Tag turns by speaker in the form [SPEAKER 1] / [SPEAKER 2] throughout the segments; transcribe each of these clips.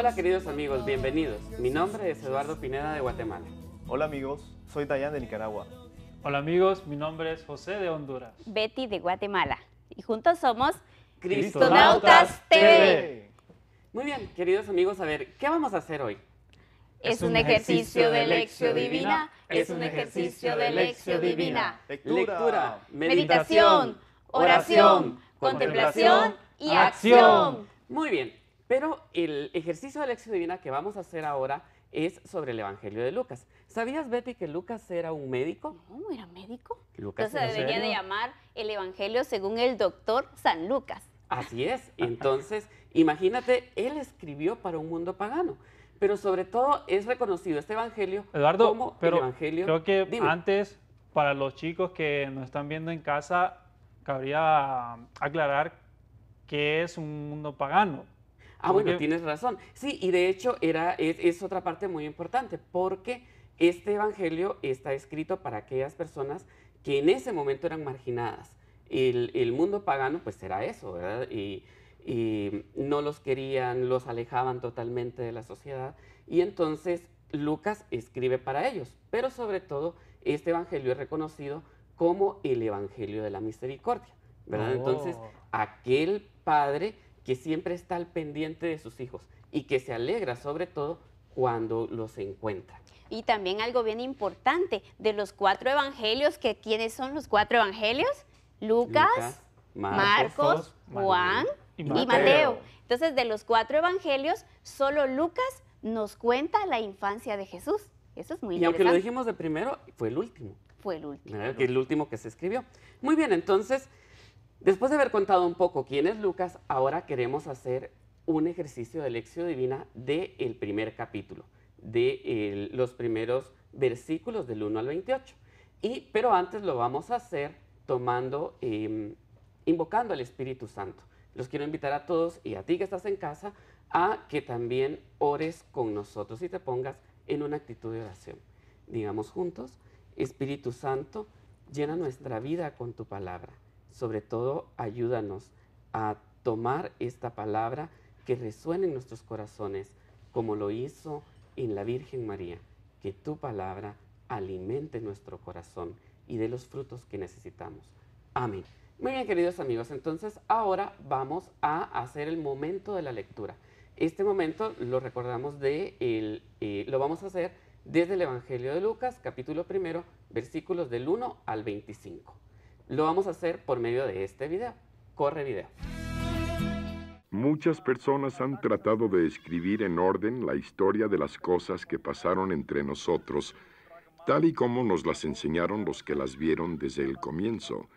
[SPEAKER 1] Hola queridos amigos, bienvenidos. Mi nombre es Eduardo Pineda de Guatemala.
[SPEAKER 2] Hola amigos, soy Dayan de Nicaragua.
[SPEAKER 3] Hola amigos, mi nombre es José de Honduras.
[SPEAKER 4] Betty de Guatemala. Y juntos somos
[SPEAKER 1] Cristonautas
[SPEAKER 4] TV.
[SPEAKER 1] Muy bien, queridos amigos, a ver, ¿qué vamos a hacer hoy?
[SPEAKER 4] Es un ejercicio de lección divina. Es un ejercicio de lección divina.
[SPEAKER 1] Lectura,
[SPEAKER 4] Meditación, oración, contemplación y acción.
[SPEAKER 1] Muy bien, pero el ejercicio de lección divina que vamos a hacer ahora es sobre el Evangelio de Lucas. ¿Sabías, Betty, que Lucas era un médico?
[SPEAKER 4] No, ¿era médico?
[SPEAKER 1] Lucas
[SPEAKER 4] Entonces
[SPEAKER 1] era
[SPEAKER 4] debería de
[SPEAKER 1] médico.
[SPEAKER 4] llamar el Evangelio según el doctor San Lucas.
[SPEAKER 1] Así es. Entonces, imagínate, él escribió para un mundo pagano, pero sobre todo es reconocido este Evangelio
[SPEAKER 3] Eduardo,
[SPEAKER 1] como
[SPEAKER 3] pero
[SPEAKER 1] el Evangelio.
[SPEAKER 3] creo que
[SPEAKER 1] Dime.
[SPEAKER 3] antes, para los chicos que nos están viendo en casa, cabría aclarar qué es un mundo pagano.
[SPEAKER 1] Ah, bueno,
[SPEAKER 3] Porque-
[SPEAKER 1] tienes razón. Sí, y de hecho es otra parte muy importante, porque este evangelio está escrito para aquellas personas que en ese momento eran marginadas. El mundo pagano, pues era eso, ¿verdad? Y no los querían, los alejaban totalmente de la sociedad. Y entonces Lucas escribe para ellos, pero sobre todo este evangelio es reconocido como el evangelio de la misericordia, ¿verdad?
[SPEAKER 3] Oh.
[SPEAKER 1] Entonces, aquel padre que siempre está al pendiente de sus hijos y que se alegra sobre todo cuando los encuentra.
[SPEAKER 4] Y también algo bien importante, de los 4 evangelios, que ¿quiénes son los 4 evangelios? Lucas, Marcos, Juan
[SPEAKER 3] y
[SPEAKER 4] y
[SPEAKER 3] Mateo.
[SPEAKER 4] Mateo. Entonces, de los 4 evangelios, solo Lucas nos cuenta la infancia de Jesús. Eso es muy
[SPEAKER 1] Y aunque lo
[SPEAKER 4] interesante.
[SPEAKER 1] dijimos de primero, fue el último,
[SPEAKER 4] Fue el último.
[SPEAKER 1] ¿verdad? Que es el último que se escribió. Muy bien, entonces, después de haber contado un poco quién es Lucas, ahora queremos hacer un ejercicio de lección divina del primer capítulo, de los primeros versículos del 1 al 28. Pero antes lo vamos a hacer tomando, invocando al Espíritu Santo. Los quiero invitar a todos y a ti que estás en casa a que también ores con nosotros y te pongas en una actitud de oración. Digamos juntos: Espíritu Santo, llena nuestra vida con tu palabra. Sobre todo, ayúdanos a tomar esta palabra que resuene en nuestros corazones, como lo hizo en la Virgen María. Que tu palabra alimente nuestro corazón y dé los frutos que necesitamos. Amén. Muy bien, queridos amigos, entonces ahora vamos a hacer el momento de la lectura. Este momento lo recordamos lo vamos a hacer desde el Evangelio de Lucas, capítulo 1, versículos del 1 al 25. Lo vamos a hacer por medio de este video. Corre video.
[SPEAKER 5] Muchas personas han tratado de escribir en orden la historia de las cosas que pasaron entre nosotros, tal y como nos las enseñaron los que las vieron desde el comienzo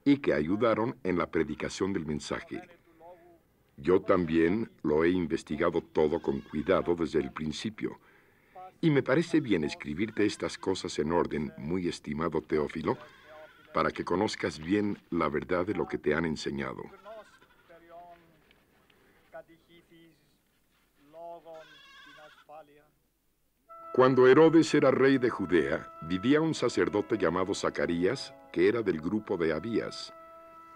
[SPEAKER 5] y que ayudaron en la predicación del mensaje. Yo también lo he investigado todo con cuidado desde el principio, y me parece bien escribirte estas cosas en orden, muy estimado Teófilo, para que conozcas bien la verdad de lo que te han enseñado. Cuando Herodes era rey de Judea, vivía un sacerdote llamado Zacarías, que era del grupo de Abías.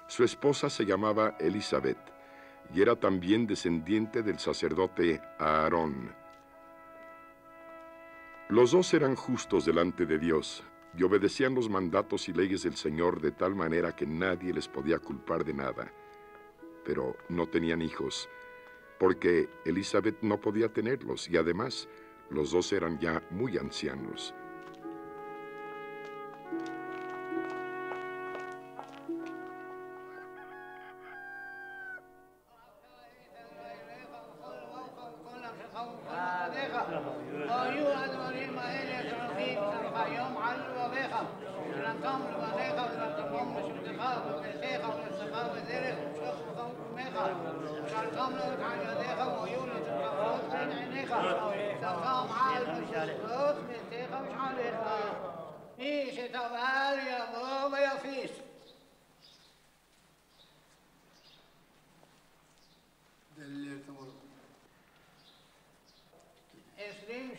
[SPEAKER 5] Su esposa se llamaba Elizabeth, y era también descendiente del sacerdote Aarón. Los dos eran justos delante de Dios, y obedecían los mandatos y leyes del Señor de tal manera que nadie les podía culpar de nada. Pero no tenían hijos, porque Elizabeth no podía tenerlos, y además los dos eran ya muy ancianos.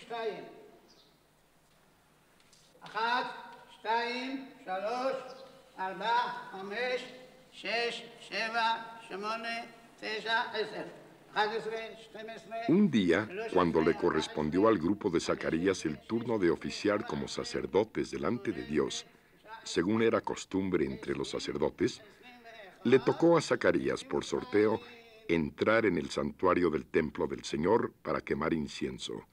[SPEAKER 6] שתיים. אחת, שתיים, שלוש, ארבע, חמש, שש, שבע, שמונה, תשע, 10.
[SPEAKER 5] Un día, cuando le correspondió al grupo de Zacarías el turno de oficiar como sacerdotes delante de Dios, según era costumbre entre los sacerdotes, le tocó a Zacarías por sorteo entrar en el santuario del templo del Señor para quemar incienso.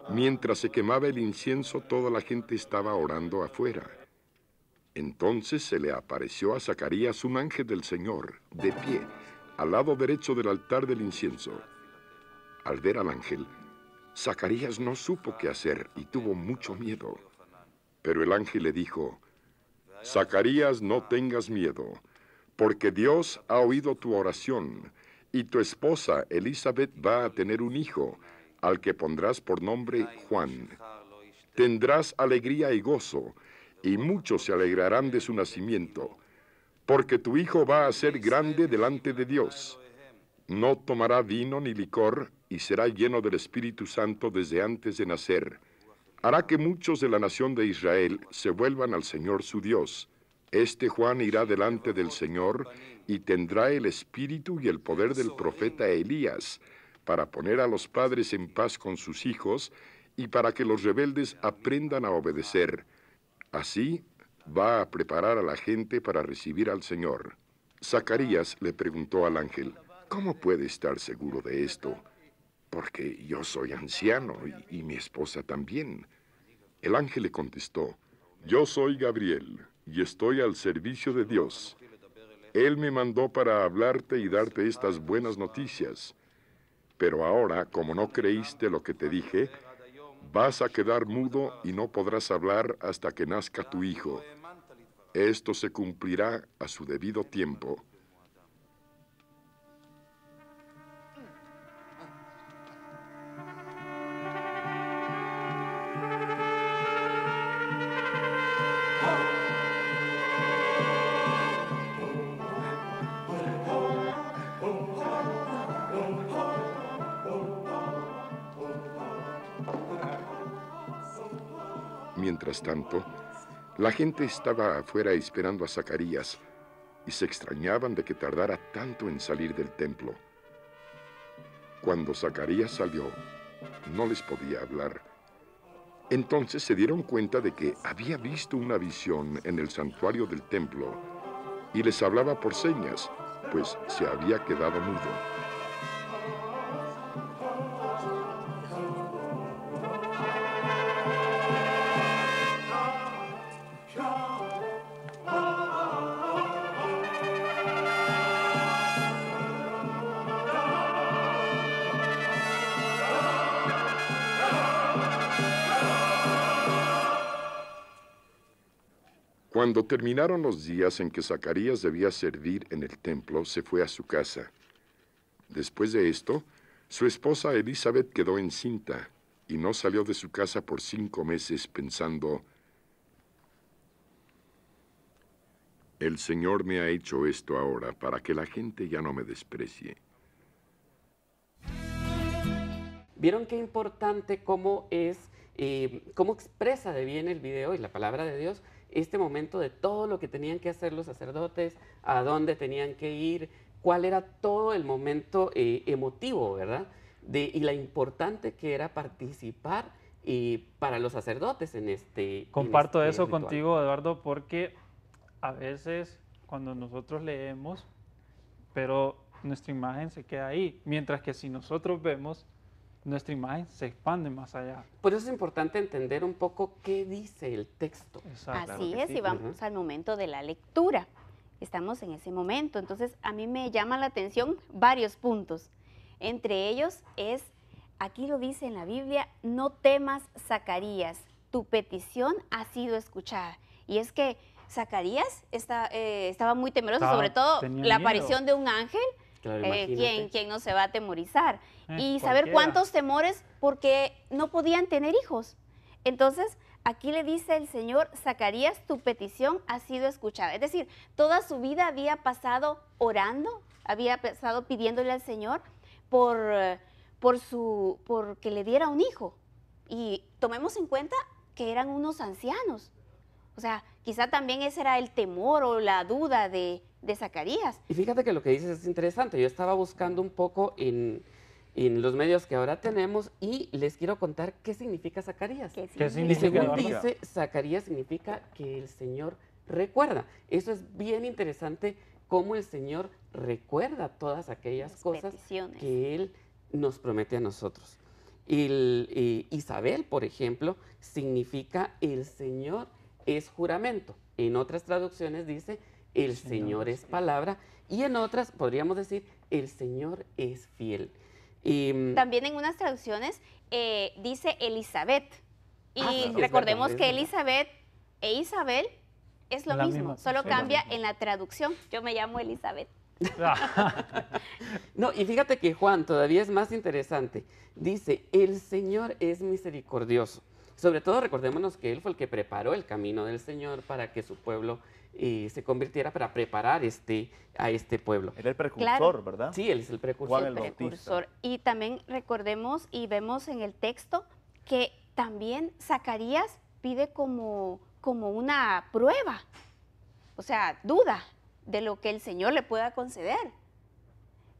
[SPEAKER 5] Mientras se quemaba el incienso, toda la gente estaba orando afuera. Entonces se le apareció a Zacarías un ángel del Señor, de pie, al lado derecho del altar del incienso. Al ver al ángel, Zacarías no supo qué hacer y tuvo mucho miedo. Pero el ángel le dijo: Zacarías, no tengas miedo, porque Dios ha oído tu oración, y tu esposa Elizabeth va a tener un hijo, al que pondrás por nombre Juan. Tendrás alegría y gozo, y muchos se alegrarán de su nacimiento, porque tu hijo va a ser grande delante de Dios. No tomará vino ni licor, y será lleno del Espíritu Santo desde antes de nacer. Hará que muchos de la nación de Israel se vuelvan al Señor su Dios. Este Juan irá delante del Señor y tendrá el espíritu y el poder del profeta Elías, para poner a los padres en paz con sus hijos y para que los rebeldes aprendan a obedecer. Así va a preparar a la gente para recibir al Señor. Zacarías le preguntó al ángel: ¿Cómo puede estar seguro de esto? Porque yo soy anciano y mi esposa también. El ángel le contestó: Yo soy Gabriel y estoy al servicio de Dios. Él me mandó para hablarte y darte estas buenas noticias. Pero ahora, como no creíste lo que te dije, vas a quedar mudo y no podrás hablar hasta que nazca tu hijo. Esto se cumplirá a su debido tiempo. mientras tanto, la gente estaba afuera esperando a Zacarías y se extrañaban de que tardara tanto en salir del templo. Cuando Zacarías salió, no les podía hablar. Entonces se dieron cuenta de que había visto una visión en el santuario del templo y les hablaba por señas, pues se había quedado mudo. Cuando terminaron los días en que Zacarías debía servir en el templo, se fue a su casa. Después de esto, su esposa Elizabeth quedó encinta y no salió de su casa por 5 meses pensando: el Señor me ha hecho esto ahora para que la gente ya no me desprecie.
[SPEAKER 1] ¿Vieron qué importante cómo expresa de bien el video y la palabra de Dios este momento de todo lo que tenían que hacer los sacerdotes, a dónde tenían que ir, cuál era todo el momento emotivo, ¿verdad? Y la importante que era participar para los sacerdotes en este
[SPEAKER 3] Comparto
[SPEAKER 1] en este
[SPEAKER 3] eso
[SPEAKER 1] ritual.
[SPEAKER 3] contigo, Eduardo, porque a veces cuando nosotros leemos, pero nuestra imagen se queda ahí, mientras que si nosotros vemos, nuestra imagen se expande más allá.
[SPEAKER 1] Por eso es importante entender un poco qué dice el texto.
[SPEAKER 3] Exacto.
[SPEAKER 4] Así
[SPEAKER 2] que
[SPEAKER 4] es,
[SPEAKER 2] sí.
[SPEAKER 4] y vamos al momento de la lectura. Estamos en ese momento, entonces a mí me llama la atención varios puntos. Entre ellos es, aquí lo dice en la Biblia: no temas, Zacarías, tu petición ha sido escuchada. Y es que Zacarías estaba muy temeroso, sobre todo
[SPEAKER 3] tenía
[SPEAKER 4] la
[SPEAKER 3] miedo.
[SPEAKER 4] aparición de un ángel.
[SPEAKER 1] Claro, imagínate.
[SPEAKER 4] ¿Quién no se va a atemorizar? Y saber
[SPEAKER 3] Cualquiera.
[SPEAKER 4] cuántos temores porque no podían tener hijos. Entonces, aquí le dice el Señor: Zacarías, tu petición ha sido escuchada. Es decir, toda su vida había pasado orando, había pasado pidiéndole al Señor por que le diera un hijo. Y tomemos en cuenta que eran unos ancianos. O sea, quizá también ese era el temor o la duda de Zacarías.
[SPEAKER 1] Y fíjate que lo que dices es interesante. Yo estaba buscando un poco en los medios que ahora tenemos y les quiero contar qué significa Zacarías.
[SPEAKER 4] ¿Qué
[SPEAKER 3] ¿Qué
[SPEAKER 1] Y
[SPEAKER 3] significa,
[SPEAKER 1] según
[SPEAKER 3] Eduardo?
[SPEAKER 1] dice, Zacarías significa que el Señor recuerda. Eso es bien interesante, cómo el Señor recuerda todas aquellas
[SPEAKER 4] Las
[SPEAKER 1] cosas
[SPEAKER 4] peticiones.
[SPEAKER 1] que Él nos promete a nosotros. Isabel, por ejemplo, significa el Señor es juramento. En otras traducciones dice el Señor es palabra y en otras podríamos decir el Señor es fiel.
[SPEAKER 4] También en unas traducciones dice Elizabeth. Y
[SPEAKER 1] Ah, sí, es
[SPEAKER 4] recordemos
[SPEAKER 1] verdad,
[SPEAKER 4] que
[SPEAKER 1] es verdad.
[SPEAKER 4] Elizabeth e Isabel es lo
[SPEAKER 3] La
[SPEAKER 4] mismo,
[SPEAKER 3] misma,
[SPEAKER 4] solo
[SPEAKER 3] sí,
[SPEAKER 4] cambia
[SPEAKER 3] lo mismo.
[SPEAKER 4] en la traducción. Yo me llamo Elizabeth.
[SPEAKER 1] No, y fíjate que Juan todavía es más interesante. Dice, el Señor es misericordioso. Sobre todo recordémonos que Él fue el que preparó el camino del Señor para que su pueblo se convirtiera, para preparar a este pueblo.
[SPEAKER 2] Era el precursor,
[SPEAKER 4] Claro.
[SPEAKER 2] ¿verdad?
[SPEAKER 1] Sí, Él es el precursor.
[SPEAKER 2] Juan el Bautista.
[SPEAKER 4] Precursor. Y también recordemos y vemos en el texto que también Zacarías pide como una prueba, o sea, duda de lo que el Señor le pueda conceder.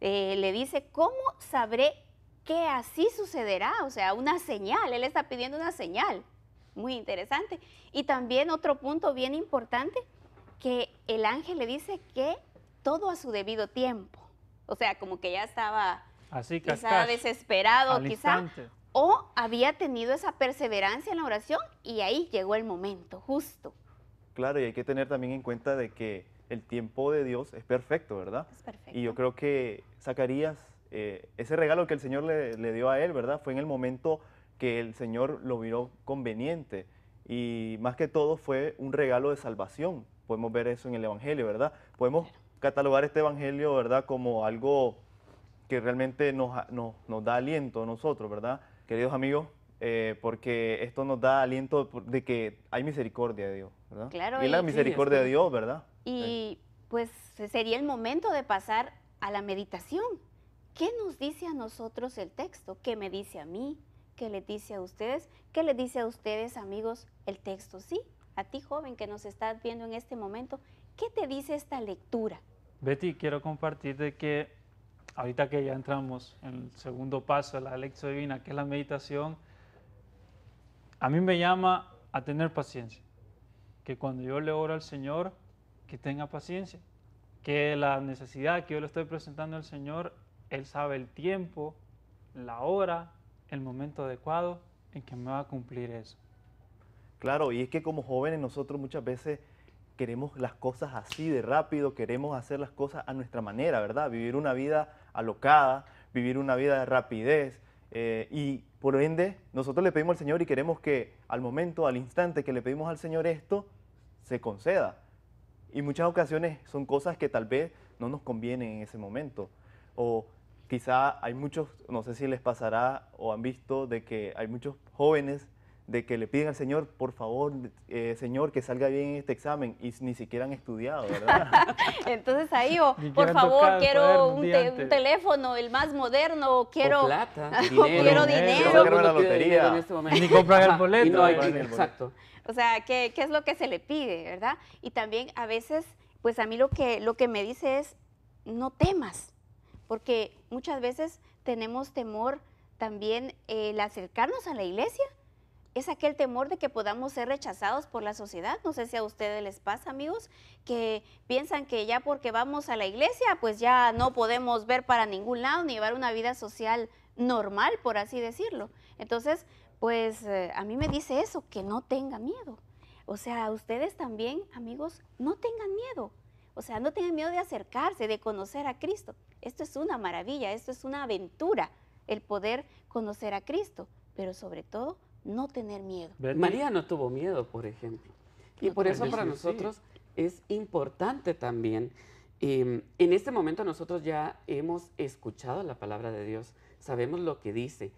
[SPEAKER 4] Le dice, ¿cómo sabré que así sucederá? O sea, una señal, él está pidiendo una señal. Muy interesante. Y también otro punto bien importante, que el ángel le dice que todo a su debido tiempo. O sea, como que ya estaba
[SPEAKER 3] Así,
[SPEAKER 4] quizá
[SPEAKER 3] cascas,
[SPEAKER 4] desesperado,
[SPEAKER 3] al
[SPEAKER 4] quizá,
[SPEAKER 3] instante.
[SPEAKER 4] o había tenido esa perseverancia en la oración y ahí llegó el momento justo.
[SPEAKER 2] Claro, y hay que tener también en cuenta de que el tiempo de Dios es perfecto, ¿verdad?
[SPEAKER 4] Es perfecto.
[SPEAKER 2] Y yo creo que Zacarías, ese regalo que el Señor le dio a él, ¿verdad? Fue en el momento que el Señor lo miró conveniente. Y más que todo fue un regalo de salvación. Podemos ver eso en el Evangelio, ¿verdad? Podemos catalogar este Evangelio, ¿verdad? Como algo que realmente nos da aliento a nosotros, ¿verdad? Queridos amigos, porque esto nos da aliento de que hay misericordia de Dios, ¿verdad?
[SPEAKER 4] Claro,
[SPEAKER 2] y es la
[SPEAKER 4] y-
[SPEAKER 2] misericordia
[SPEAKER 1] Sí,
[SPEAKER 2] de Dios, ¿verdad?
[SPEAKER 4] Y pues sería el momento de pasar a la meditación. ¿Qué nos dice a nosotros el texto? ¿Qué me dice a mí? ¿qué les dice a ustedes? ¿Qué les dice a ustedes, amigos, el texto? ¿Sí? A ti, joven, que nos estás viendo en este momento, ¿qué te dice esta lectura?
[SPEAKER 3] Betty, quiero compartir de que ahorita que ya entramos en el segundo paso de la lección divina, que es la meditación, a mí me llama a tener paciencia. Que cuando yo le oro al Señor, que tenga paciencia. Que la necesidad que yo le estoy presentando al Señor, Él sabe el tiempo, la hora, el momento adecuado en que me va a cumplir eso.
[SPEAKER 2] Claro, y es que como jóvenes nosotros muchas veces queremos las cosas así de rápido, queremos hacer las cosas a nuestra manera, ¿verdad? Vivir una vida alocada, vivir una vida de rapidez, y por ende nosotros le pedimos al Señor y queremos que al momento, al instante que le pedimos al Señor esto, se conceda. Y muchas ocasiones son cosas que tal vez no nos convienen en ese momento. O quizá hay muchos, no sé si les pasará o han visto de que hay muchos jóvenes de que le piden al Señor, por favor, Señor, que salga bien este examen, y ni siquiera han estudiado, ¿verdad?
[SPEAKER 4] Entonces ahí,
[SPEAKER 3] Ni
[SPEAKER 4] por
[SPEAKER 3] quieren
[SPEAKER 4] favor,
[SPEAKER 3] tocar el
[SPEAKER 4] quiero
[SPEAKER 3] cuaderno
[SPEAKER 4] un,
[SPEAKER 3] un día antes.
[SPEAKER 4] teléfono, el más moderno, quiero...
[SPEAKER 1] O plata,
[SPEAKER 4] o
[SPEAKER 1] dinero.
[SPEAKER 4] quiero
[SPEAKER 3] dinero.
[SPEAKER 1] Todo el
[SPEAKER 2] Sacarme la
[SPEAKER 1] mundo pide dinero
[SPEAKER 2] lotería.
[SPEAKER 1] en este momento.
[SPEAKER 3] Ni compran el
[SPEAKER 1] Ajá,
[SPEAKER 3] boleto.
[SPEAKER 1] y no hay,
[SPEAKER 2] Pagan el boleto.
[SPEAKER 1] exacto.
[SPEAKER 4] O sea, ¿qué es lo que se le pide, verdad? Y también a veces, pues a mí lo que me dice es, no temas, porque muchas veces tenemos temor también el acercarnos a la iglesia. Es aquel temor de que podamos ser rechazados por la sociedad. No sé si a ustedes les pasa, amigos, que piensan que ya porque vamos a la iglesia, pues ya no podemos ver para ningún lado ni llevar una vida social normal, por así decirlo. Entonces, pues a mí me dice eso, que no tenga miedo. O sea, ustedes también, amigos, no tengan miedo. O sea, no tengan miedo de acercarse, de conocer a Cristo. Esto es una maravilla, esto es una aventura, el poder conocer a Cristo, pero sobre todo, no tener miedo.
[SPEAKER 3] Betty,
[SPEAKER 1] María no tuvo miedo, por ejemplo. Y
[SPEAKER 4] No
[SPEAKER 1] por
[SPEAKER 4] tuvo
[SPEAKER 1] eso
[SPEAKER 3] miedo.
[SPEAKER 1] para
[SPEAKER 3] Sí,
[SPEAKER 1] nosotros es importante también, en este momento nosotros ya hemos escuchado la palabra de Dios, sabemos lo que dice,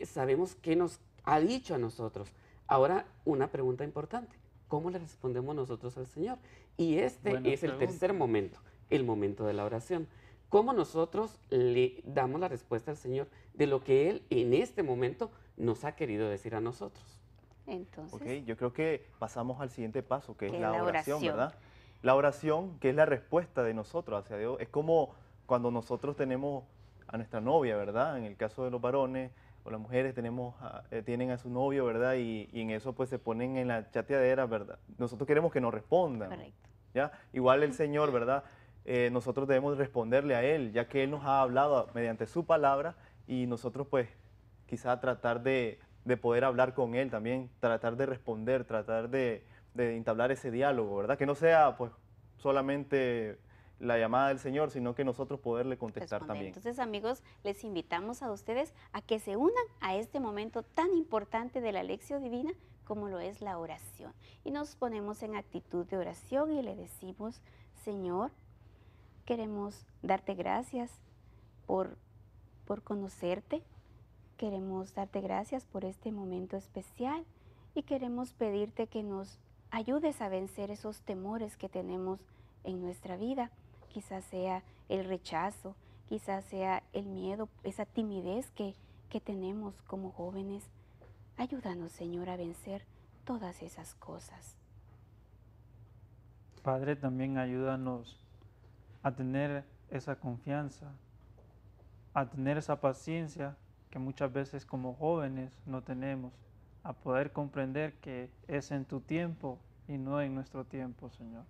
[SPEAKER 1] sabemos qué nos ha dicho a nosotros. Ahora, una pregunta importante, ¿cómo le respondemos nosotros al Señor? Y este
[SPEAKER 3] Buena
[SPEAKER 1] es el
[SPEAKER 3] pregunta.
[SPEAKER 1] tercer momento, el momento de la oración. ¿Cómo nosotros le damos la respuesta al Señor de lo que Él en este momento nos ha querido decir a nosotros?
[SPEAKER 4] Entonces,
[SPEAKER 2] Ok, yo creo que pasamos al siguiente paso, que es
[SPEAKER 4] Que
[SPEAKER 2] la
[SPEAKER 4] la
[SPEAKER 2] oración,
[SPEAKER 4] oración.
[SPEAKER 2] ¿verdad? La oración, que es la respuesta de nosotros hacia Dios. Es como cuando nosotros tenemos a nuestra novia, ¿verdad? En el caso de los varones o las mujeres tienen a su novio, ¿verdad? Y en eso pues se ponen en la chateadera, ¿verdad? Nosotros queremos que nos respondan,
[SPEAKER 4] correcto.
[SPEAKER 2] ¿ya? Igual el Señor, ¿verdad? Nosotros debemos responderle a Él, ya que Él nos ha hablado mediante su palabra, y nosotros pues quizá tratar de poder hablar con Él también, tratar de responder, tratar de entablar ese diálogo, ¿verdad? Que no sea pues solamente la llamada del Señor, sino que nosotros poderle contestar
[SPEAKER 4] Responder.
[SPEAKER 2] también.
[SPEAKER 4] Entonces, amigos, les invitamos a ustedes a que se unan a este momento tan importante de la lección divina como lo es la oración. Y nos ponemos en actitud de oración y le decimos, Señor, queremos darte gracias por conocerte, queremos darte gracias por este momento especial y queremos pedirte que nos ayudes a vencer esos temores que tenemos en nuestra vida. Quizás sea el rechazo, quizás sea el miedo, esa timidez que tenemos como jóvenes. Ayúdanos, Señor, a vencer todas esas cosas.
[SPEAKER 3] Padre, también ayúdanos a tener esa confianza, a tener esa paciencia que muchas veces como jóvenes no tenemos, a poder comprender que es en tu tiempo y no en nuestro tiempo, Señor.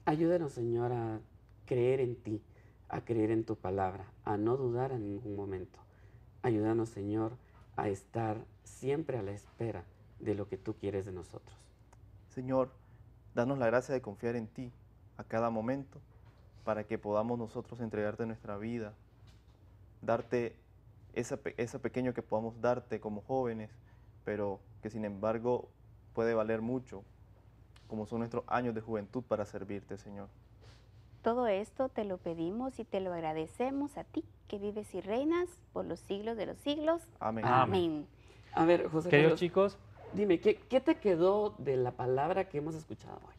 [SPEAKER 1] Ayúdanos, Señor, a creer en ti, a creer en tu palabra, a no dudar en ningún momento. Ayúdanos, Señor, a estar siempre a la espera de lo que tú quieres de nosotros.
[SPEAKER 2] Señor, danos la gracia de confiar en ti a cada momento, para que podamos nosotros entregarte nuestra vida, darte ese pequeño que podamos darte como jóvenes, pero que sin embargo puede valer mucho, como son nuestros años de juventud para servirte, Señor.
[SPEAKER 4] Todo esto te lo pedimos y te lo agradecemos a ti, que vives y reinas por los siglos de los siglos.
[SPEAKER 2] Amén.
[SPEAKER 4] Amén.
[SPEAKER 1] A ver, José
[SPEAKER 3] Queridos
[SPEAKER 1] Carlos,
[SPEAKER 3] chicos,
[SPEAKER 1] dime, ¿qué te quedó de la palabra que hemos escuchado hoy?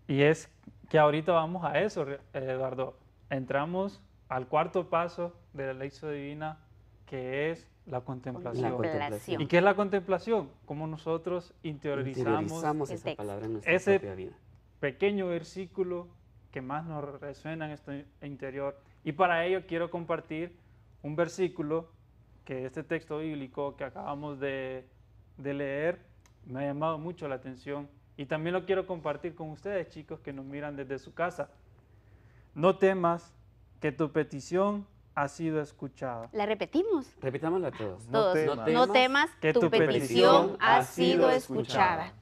[SPEAKER 3] y es que ahorita vamos a eso, Eduardo. Entramos al cuarto paso de la lección divina, que es La contemplación.
[SPEAKER 1] La contemplación.
[SPEAKER 3] ¿Y qué es la contemplación? Cómo nosotros
[SPEAKER 1] Interiorizamos
[SPEAKER 4] el
[SPEAKER 1] esa
[SPEAKER 4] texto.
[SPEAKER 1] palabra en nuestra
[SPEAKER 3] Ese-
[SPEAKER 1] propia vida.
[SPEAKER 3] pequeño versículo que más nos resuena en este interior. Y para ello quiero compartir un versículo que este texto bíblico que acabamos de leer me ha llamado mucho la atención y también lo quiero compartir con ustedes, chicos, que nos miran desde su casa. No temas, que tu petición ha sido escuchada.
[SPEAKER 4] La repetimos.
[SPEAKER 1] Repitámosla todos.
[SPEAKER 4] Todos.
[SPEAKER 2] temas.
[SPEAKER 4] No temas,
[SPEAKER 3] que
[SPEAKER 4] tu
[SPEAKER 3] tu
[SPEAKER 4] petición ha sido
[SPEAKER 2] escuchada.
[SPEAKER 4] escuchada.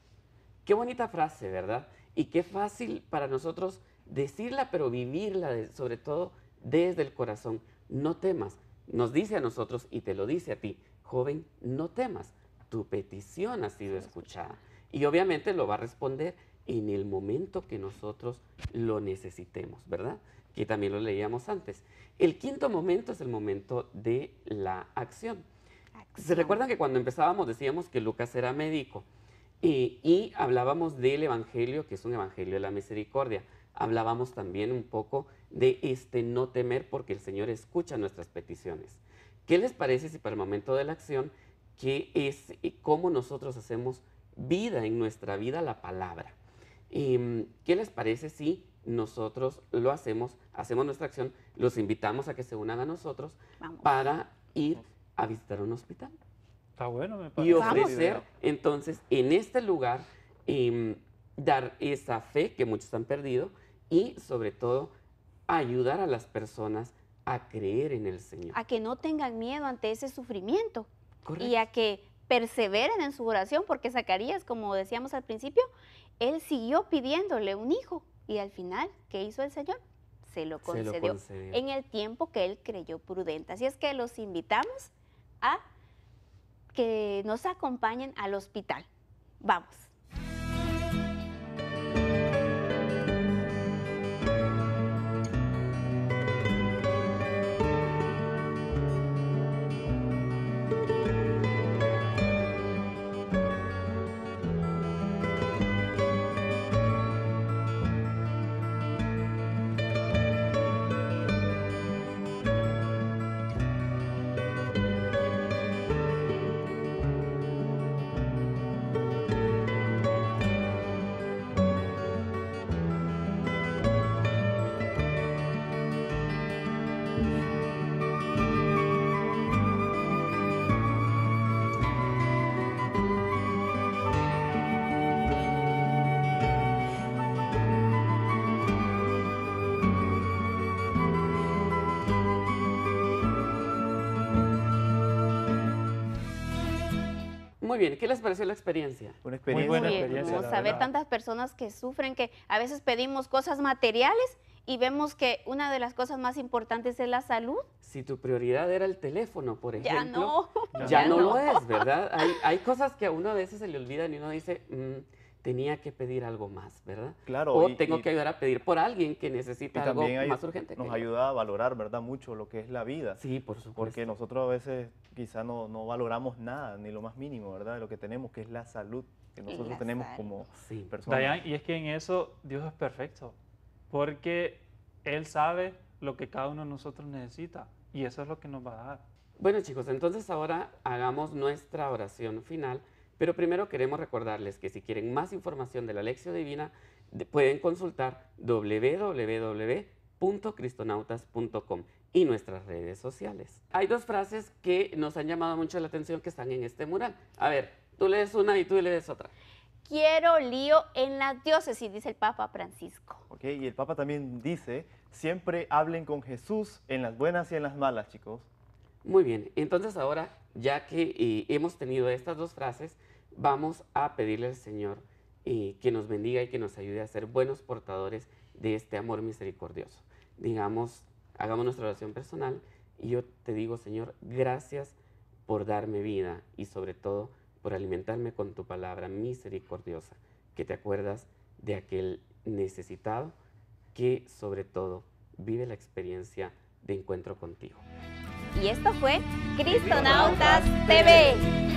[SPEAKER 1] Qué bonita frase, ¿verdad? Y qué fácil para nosotros decirla, pero vivirla, sobre todo desde el corazón. No temas. Nos dice a nosotros y te lo dice a ti, joven, no temas. Tu petición ha sido escuchada. Y obviamente lo va a responder en el momento que nosotros lo necesitemos, ¿verdad? Que también lo leíamos antes. El quinto momento es el momento de la acción. ¿Se recuerdan que cuando empezábamos decíamos que Lucas era médico? Y hablábamos del Evangelio, que es un Evangelio de la misericordia. Hablábamos también un poco de este no temer porque el Señor escucha nuestras peticiones. ¿Qué les parece si para el momento de la acción, que es cómo nosotros hacemos vida en nuestra vida la palabra? ¿Qué les parece si nosotros lo hacemos nuestra acción, los invitamos a que se unan a nosotros
[SPEAKER 4] Vamos.
[SPEAKER 1] para ir a visitar un hospital?
[SPEAKER 3] Está bueno, me
[SPEAKER 1] Y
[SPEAKER 3] parece.
[SPEAKER 1] ofrecer, entonces, en este lugar, dar esa fe que muchos han perdido y, sobre todo, ayudar a las personas a creer en el Señor.
[SPEAKER 4] A que no tengan miedo ante ese sufrimiento
[SPEAKER 1] Correcto.
[SPEAKER 4] y a que perseveren en su oración, porque Zacarías, como decíamos al principio, él siguió pidiéndole un hijo y al final, ¿qué hizo el Señor? Se lo
[SPEAKER 1] Se lo
[SPEAKER 4] concedió
[SPEAKER 1] concedió.
[SPEAKER 4] en el tiempo que él creyó prudente. Así es que los invitamos a que nos acompañen al hospital. Vamos.
[SPEAKER 1] Muy bien, ¿qué les pareció la experiencia?
[SPEAKER 2] Una experiencia.
[SPEAKER 3] buena
[SPEAKER 4] Muy bien,
[SPEAKER 3] experiencia,
[SPEAKER 4] vamos
[SPEAKER 3] la
[SPEAKER 4] a ver
[SPEAKER 3] verdad.
[SPEAKER 4] tantas personas que sufren, que a veces pedimos cosas materiales y vemos que una de las cosas más importantes es la salud.
[SPEAKER 1] Si tu prioridad era el teléfono, por
[SPEAKER 4] Ya
[SPEAKER 1] ejemplo,
[SPEAKER 4] no.
[SPEAKER 1] ya no lo es, ¿verdad? Hay cosas que a uno a veces se le olvidan y uno dice, tenía que pedir algo más, ¿verdad?
[SPEAKER 2] Claro,
[SPEAKER 1] O
[SPEAKER 2] y-
[SPEAKER 1] tengo
[SPEAKER 2] y-
[SPEAKER 1] que ayudar a pedir por alguien que
[SPEAKER 2] Y
[SPEAKER 1] necesita algo
[SPEAKER 2] también
[SPEAKER 1] más urgente.
[SPEAKER 2] nos
[SPEAKER 1] que yo.
[SPEAKER 2] ayuda a valorar, ¿verdad? Mucho lo que es la vida.
[SPEAKER 1] Sí, por supuesto.
[SPEAKER 2] Porque nosotros a veces quizá no valoramos nada, ni lo más mínimo, ¿verdad? De lo que tenemos, que es la salud que nosotros
[SPEAKER 4] La
[SPEAKER 2] tenemos
[SPEAKER 4] salud.
[SPEAKER 2] como
[SPEAKER 1] Sí.
[SPEAKER 2] personas.
[SPEAKER 3] Dayan, y es que en eso Dios es perfecto, porque Él sabe lo que cada uno de nosotros necesita y eso es lo que nos va a dar.
[SPEAKER 1] Bueno, chicos, entonces ahora hagamos nuestra oración final, pero primero queremos recordarles que si quieren más información de la Lección Divina, pueden consultar www.cristonautas.com y nuestras redes sociales. Hay dos frases que nos han llamado mucho la atención que están en este mural. A ver, tú lees una y tú lees otra.
[SPEAKER 4] Quiero lío en la diócesis, dice el Papa Francisco.
[SPEAKER 2] ¿Ok? Y el Papa también dice, siempre hablen con Jesús en las buenas y en las malas, chicos.
[SPEAKER 1] Muy bien, entonces ahora, ya que hemos tenido estas dos frases, vamos a pedirle al Señor que nos bendiga y que nos ayude a ser buenos portadores de este amor misericordioso. Digamos, hagamos nuestra oración personal y yo te digo, Señor, gracias por darme vida y sobre todo por alimentarme con tu palabra misericordiosa, que te acuerdas de aquel necesitado que sobre todo vive la experiencia de encuentro contigo.
[SPEAKER 4] Y esto fue Cristonautas TV.